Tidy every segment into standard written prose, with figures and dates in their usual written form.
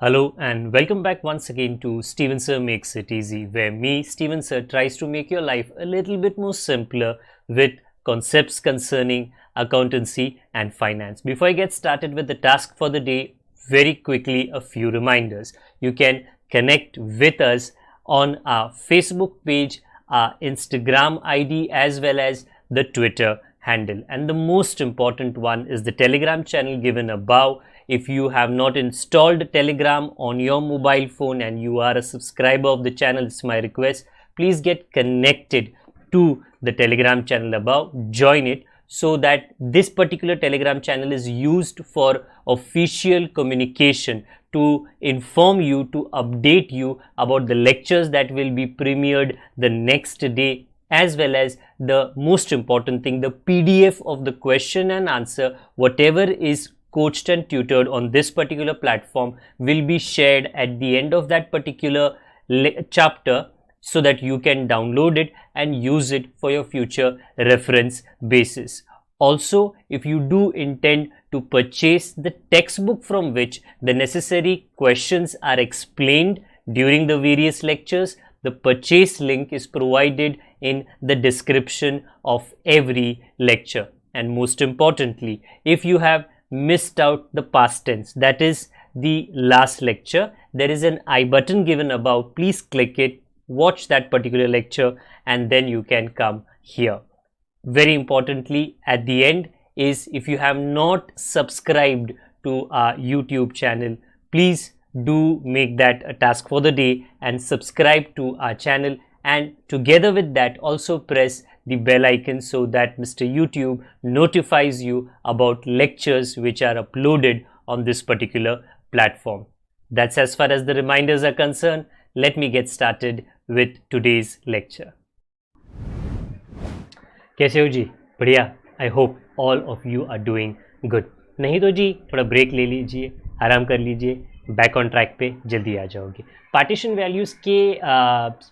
Hello and welcome back once again to Steven Sir Makes It Easy, where me, Steven Sir, tries to make your life a little bit more simpler with concepts concerning accountancy and finance. Before I get started with the task for the day, very quickly a few reminders. You can connect with us on our Facebook page, our Instagram ID, as well as the Twitter handle. And the most important one is the Telegram channel given above. If you have not installed Telegram on your mobile phone and you are a subscriber of the channel, it's my request, please get connected to the Telegram channel above, join it, so that this particular Telegram channel is used for official communication to inform you, to update you about the lectures that will be premiered the next day, as well as the most important thing, the PDF of the question and answer, whatever is coached and tutored on this particular platform will be shared at the end of that particular chapter, so that you can download it and use it for your future reference basis. Also, if you do intend to purchase the textbook from which the necessary questions are explained during the various lectures, the purchase link is provided in the description of every lecture. And most importantly, if you have missed out the past tense, that is the last lecture, there is an I button given above. Please click it, watch that particular lecture, and then you can come here. Very importantly, at the end is, if you have not subscribed to our YouTube channel, please do make that a task for the day and subscribe to our channel, and together with that also press the bell icon so that Mr. YouTube notifies you about lectures which are uploaded on this particular platform. That's as far as the reminders are concerned. Let me get started with today's lecture. कैसे हो जी? बढ़िया. I hope all of you are doing good. नहीं तो जी थोड़ा break ले लीजिए, आराम कर लीजिए, बैक ऑन ट्रैक पे जल्दी आ जाओगे. पार्टीशन वैल्यूज़ के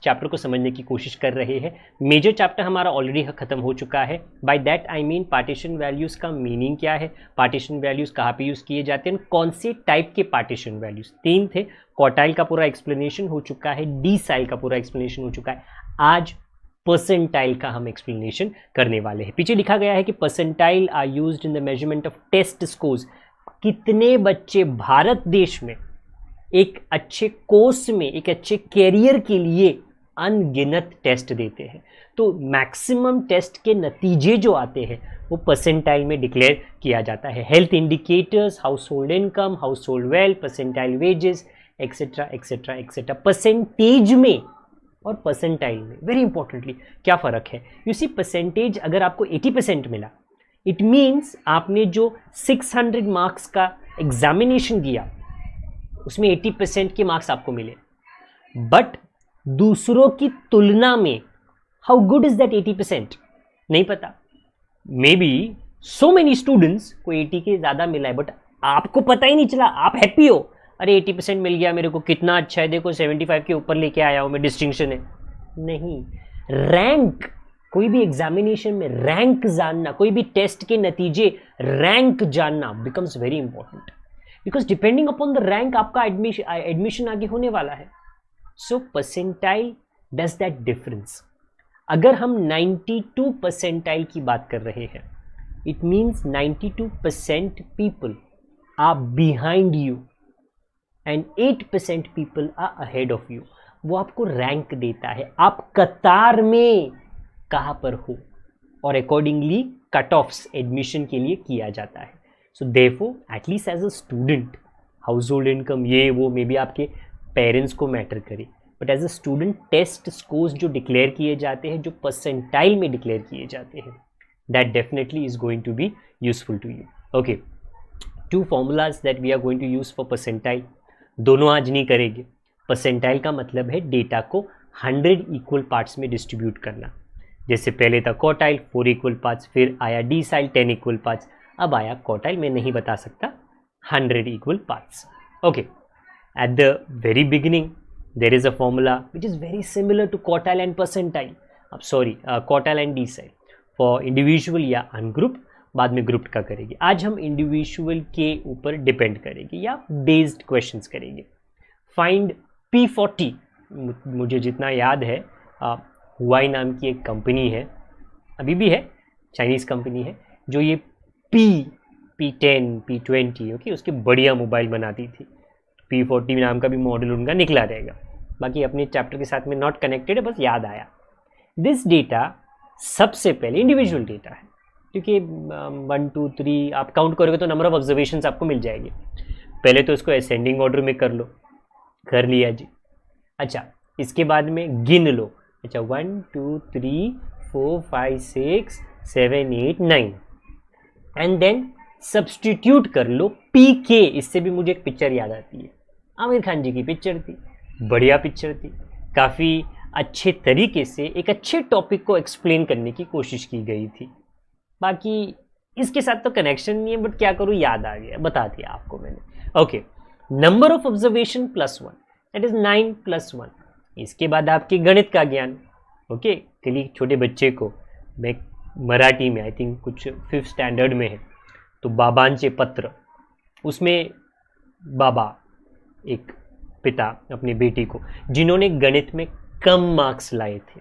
चैप्टर को समझने की कोशिश कर रहे हैं. मेजर चैप्टर हमारा ऑलरेडी ख़त्म हो चुका है. By that I mean partition values का मीनिंग क्या है, पार्टीशन वैल्यूज़ कहाँ पे यूज़ किए जाते हैं, कौन से टाइप के पार्टीशन वैल्यूज़. 3 थे. क्वार्टाइल का पूरा एक्सप्लेनेशन हो चुका है, डीसाइल का पूरा एक्सप्लेनेशन हो चुका है. आज परसेंटाइल का हम एक्सप्लेनेशन करने वाले हैं. पीछे लिखा गया है कि percentile are used in the measurement of test scores. कितने बच्चे भारत देश में एक अच्छे कोर्स में, एक अच्छे कैरियर के लिए अनगिनत टेस्ट देते हैं. तो मैक्सिमम टेस्ट के नतीजे जो आते हैं वो परसेंटाइल में डिक्लेयर किया जाता है. Health indicators, house hold income, house hold wealth, percentile wages, etcetera etcetera etcetera. Percentage में और परसेंटाइल में वेरी इंपॉर्टेंटली क्या फ़र्क है? यू सी, परसेंटेज अगर आपको 80% मिला, इट मीन्स आपने जो 600 मार्क्स का एग्जामिनेशन दिया उसमें 80% के मार्क्स आपको मिले. बट दूसरों की तुलना में हाउ गुड इज दैट 80%? नहीं पता. May be so many students को 80 के ज़्यादा मिला है, बट आपको पता ही नहीं चला. आप हैप्पी हो, अरे 80% मिल गया मेरे को, कितना अच्छा है, देखो 75 के ऊपर लेके आया हूँ मैं, डिस्टिंक्शन है. नहीं, रैंक, कोई भी एग्जामिनेशन में रैंक जानना, कोई भी टेस्ट के नतीजे रैंक जानना becomes very important, because depending upon the rank आपका एडमिशन आगे होने वाला है. So percentile does that difference. अगर हम 92 परसेंटाइल की बात कर रहे हैं, it means 92% people are behind you and 8% people are ahead of you. वो आपको रैंक देता है, आप कतार में कहाँ पर हो, और अकॉर्डिंगली कट ऑफ्स एडमिशन के लिए किया जाता है. So therefore at least as a student, household income ये वो मे बी आपके पेरेंट्स को मैटर करे, but as a student test scores जो डिक्लेयर किए जाते हैं, जो परसेंटाइल में डिक्लेयर किए जाते हैं, that definitely is going to be useful to you. Okay, 2 formulas that we are going to use for percentile. दोनों आज नहीं करेंगे. परसेंटाइल का मतलब है डेटा को 100 इक्वल पार्ट्स में डिस्ट्रीब्यूट करना. जैसे पहले था क्वार्टाइल 4 इक्वल पार्ट्स, फिर आया डीसाइल 10 इक्वल पार्ट्स, अब आया क्वार्टाइल. मैं नहीं बता सकता 100 equal parts. Okay, at the very beginning there is a formula which is very similar to quartile and percentile. अब sorry, quartile and decile for individual या अनग्रुप. बाद में ग्रुप का करेंगे. आज हम इंडिविजुअल के ऊपर डिपेंड करेंगे या बेस्ड क्वेश्चंस करेंगे. Find P40। मुझे जितना याद है हुआई नाम की एक कंपनी है, अभी भी है, चाइनीज़ कंपनी है, जो ये P10 P20 ओके उसके बढ़िया मोबाइल बनाती थी। P40 नाम का भी मॉडल उनका निकला रहेगा, बाकी अपने चैप्टर के साथ में नॉट कनेक्टेड है, बस याद आया। दिस डेटा सबसे पहले इंडिविजुअल डेटा है, क्योंकि 1 2 3 आप काउंट करोगे तो नंबर ऑफ ऑब्जर्वेशंस आपको मिल जाएगी। पहले तो इसको असेंडिंग ऑर्डर में कर लो, कर लिया जी। अच्छा, इसके बाद में गिन लो। अच्छा 1 2 3 4 5 6 7 8 9 एंड देन सब्सटीट्यूट कर लो PK। इससे भी मुझे एक पिक्चर याद आती है, आमिर खान जी की पिक्चर थी, बढ़िया पिक्चर थी, काफ़ी अच्छे तरीके से एक अच्छे टॉपिक को एक्सप्लेन करने की कोशिश की गई थी। बाकी इसके साथ तो कनेक्शन नहीं है, बट क्या करूँ, याद आ गया, बता दिया आपको मैंने। Okay, number of observation +1 that is 9 + 1। इसके बाद आपके गणित का ज्ञान। ओके, के लिए छोटे बच्चे को मैं मराठी में आई थिंक कुछ 5th स्टैंडर्ड में है, तो बाबांचे पत्र, उसमें बाबा एक पिता अपनी बेटी को, जिन्होंने गणित में कम मार्क्स लाए थे,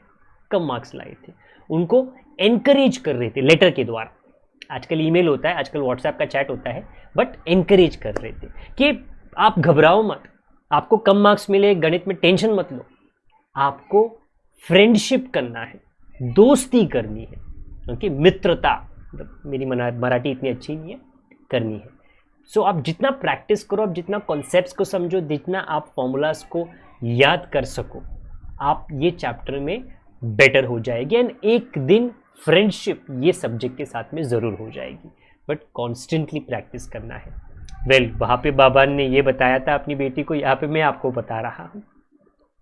उनको एनकरेज कर रहे थे लेटर के द्वारा। आजकल ईमेल होता है, आजकल व्हाट्सएप का चैट होता है, बट एनकरेज कर रहे थे कि आप घबराओ मत, आपको कम मार्क्स मिले गणित में, टेंशन मत लो, आपको फ्रेंडशिप करना है, दोस्ती करनी है, ओके, मित्रता, मेरी मराठी इतनी अच्छी नहीं है, करनी है। सो आप जितना प्रैक्टिस करो, आप जितना कॉन्सेप्ट्स को समझो, जितना आप फॉर्मूलाज को याद कर सको, आप ये चैप्टर में बेटर हो जाएगी। एंड एक दिन फ्रेंडशिप ये सब्जेक्ट के साथ में ज़रूर हो जाएगी, बट कॉन्स्टेंटली प्रैक्टिस करना है। वेल, वहाँ पे बाबा ने ये बताया था अपनी बेटी को, यहाँ पे मैं आपको बता रहा हूँ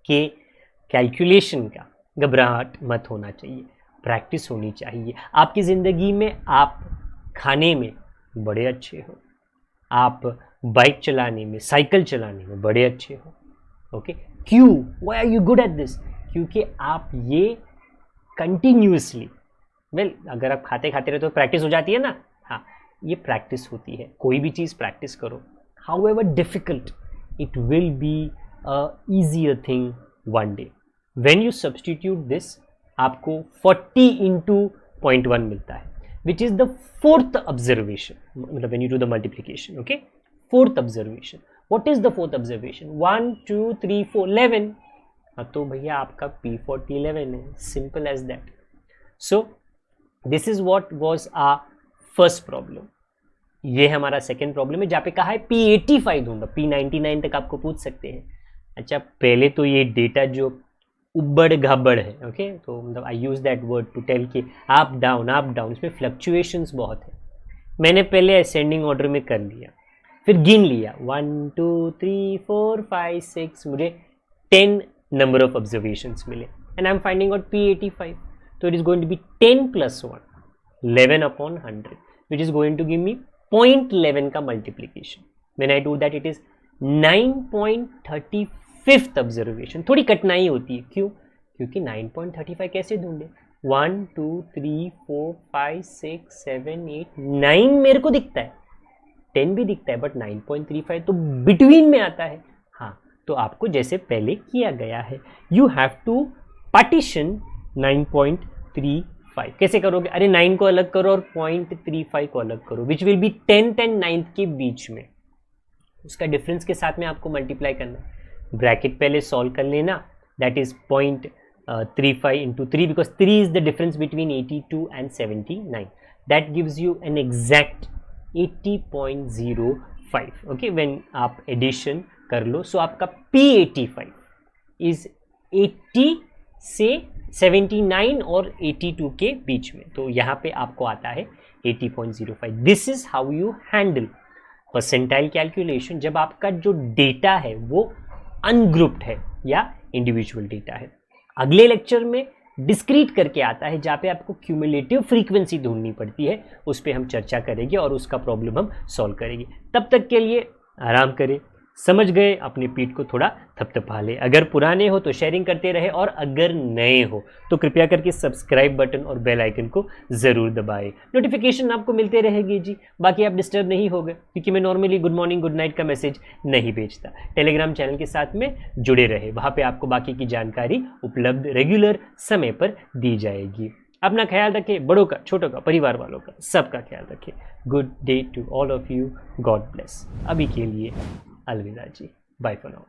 कि कैलकुलेशन का घबराहट मत होना चाहिए, प्रैक्टिस होनी चाहिए। आपकी ज़िंदगी में आप खाने में बड़े अच्छे हो, आप बाइक चलाने में, साइकिल चलाने में बड़े अच्छे हो, ओके। क्यों? Why are you good at this? क्योंकि आप ये कंटिन्यूसली, वेल अगर आप खाते खाते रहे तो प्रैक्टिस हो जाती है ना, हाँ, ये प्रैक्टिस होती है। कोई भी चीज़ प्रैक्टिस करो, however difficult, it will be a easier thing one day. When you substitute this, आपको 40 into 0.1 मिलता है, which is the 4th observation, मतलब when you do the multiplication, okay, 4th observation. What is the 4th observation? 1 2 3 4 11। हाँ, तो भैया आपका P40 11 है, simple as that. So this is what was a first problem. ये हमारा सेकेंड प्रॉब्लम है, जहाँ पे कहा है P85 दूंगा, P99 तक आपको पूछ सकते हैं। अच्छा, पहले तो ये डेटा जो उबड़ घबड़ है, ओके, तो मतलब I use that word to tell कि अप डाउन, इसमें फ्लक्चुएशंस बहुत है। मैंने पहले असेंडिंग ऑर्डर में कर लिया, फिर गिन लिया 1 2 3 4 5 6, मुझे 10 नंबर ऑफ ऑब्जर्वेशंस मिले, and I am finding out P85। तो it is going to be 10 + 1, 11/100, which is going to give me 0.11 का multiplication. When I do that, it is 9.35th observation. थोड़ी कठिनाई होती है, क्यों? क्योंकि 9.35 कैसे ढूंढे? 1 2 3 4 5 6 7 8 9 मेरे को दिखता है, 10 भी दिखता है, बट 9.35 तो बिटवीन में आता है। हाँ, तो आपको जैसे पहले किया गया है, यू हैव टू पार्टीशन 9.35। कैसे करोगे? अरे 9 को अलग करो और 0.35 को अलग करो, which will be 10th and 9th के बीच में, उसका डिफरेंस के साथ में आपको मल्टीप्लाई करना है। ब्रैकेट पहले सॉल्व कर लेना, that is 0.35 into 3, because 3 is the difference between 82 and 79. That gives you an exact 80.05. okay, when आप एडिशन कर लो, सो आपका P85 इज 80 से 79 और 82 के बीच में, तो यहाँ पे आपको आता है 80.05. This is how you handle percentile calculation, जब आपका जो डेटा है वो अनग्रुप्ड है या इंडिविजुअल डेटा है। अगले लेक्चर में डिस्क्रीट करके आता है, जहाँ पे आपको क्यूमुलेटिव फ्रीक्वेंसी ढूंढनी पड़ती है, उस पर हम चर्चा करेंगे और उसका प्रॉब्लम हम सॉल्व करेंगे। तब तक के लिए आराम करें, समझ गए, अपनी पीठ को थोड़ा थपथपा ले। अगर पुराने हो तो शेयरिंग करते रहे, और अगर नए हो तो कृपया करके सब्सक्राइब बटन और बेल आइकन को ज़रूर दबाएं। नोटिफिकेशन आपको मिलते रहेगी जी। बाकी आप डिस्टर्ब नहीं हो गए, क्योंकि मैं normally good morning good night का मैसेज नहीं भेजता। टेलीग्राम चैनल के साथ में जुड़े रहे, वहाँ पर आपको बाकी की जानकारी उपलब्ध रेगुलर समय पर दी जाएगी। अपना ख्याल रखें, बड़ों का, छोटों का, परिवार वालों का, सबका ख्याल रखें। Good day to all of you, God bless. अभी के लिए अलविदा जी, बाय फॉर नाउ।